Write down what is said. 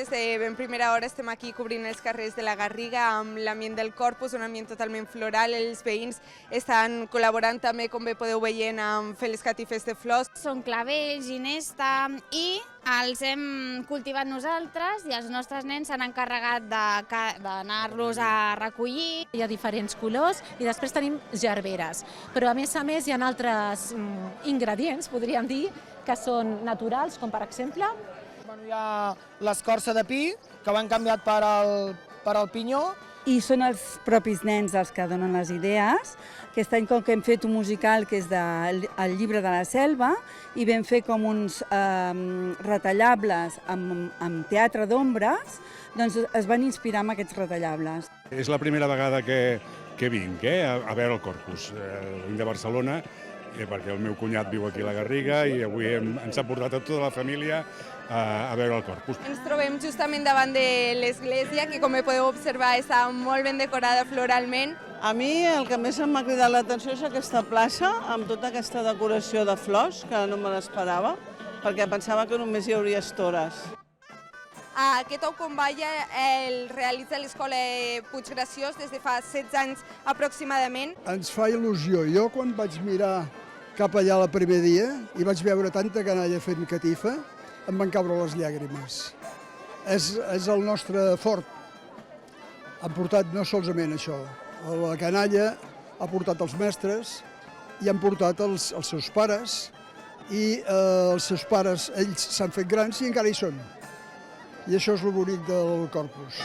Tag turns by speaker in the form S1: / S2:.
S1: des de ben primera hora estem aquí cobrint els carrers de la Garriga amb l'ambient del Corpus, un ambient totalment floral. Els veïns estan col·laborant també, com bé podeu veient, amb fer les catifes de flors.
S2: Són clavells, ginesta i els hem cultivat nosaltres i els nostres nens s'han encarregat d'anar-los a recollir.
S3: Hi ha diferents colors i després tenim gerberes, però a més hi ha altres ingredients, podríem dir, que són naturals, com per exemple...
S4: Hi ha l'escorça de pi, que ho han canviat per al pinyó.
S5: I són els propis nens els que donen les idees. Aquest any, com que hem fet un musical que és El llibre de la selva, i vam fer com uns retallables amb teatre d'ombres, doncs es van inspirar en aquests retallables.
S6: És la primera vegada que vinc a veure el Corpus. Vinc de Barcelona, perquè el meu cunyat viu aquí a la Garriga i avui ens ha portat a tota la família a veure el Corpus.
S1: Ens trobem justament davant de l'església, que com podeu observar està molt ben decorada floralment.
S7: A mi el que més m'ha cridat l'atenció és aquesta plaça amb tota aquesta decoració de flors, que no me l'esperava, perquè pensava que només hi hauria estores.
S1: Aquest Au Com Balla el realitza l'Escola Puiggraciós des de fa 16 anys aproximadament.
S8: Ens fa il·lusió. Jo quan vaig mirar cap allà el primer dia i vaig veure tanta canalla fent catifa, em van caure les llàgrimes. És el nostre fort. Han portat no solament això. La canalla ha portat els mestres i han portat els seus pares i els seus pares, ells s'han fet grans i encara hi són. I això és el bonic del Corpus.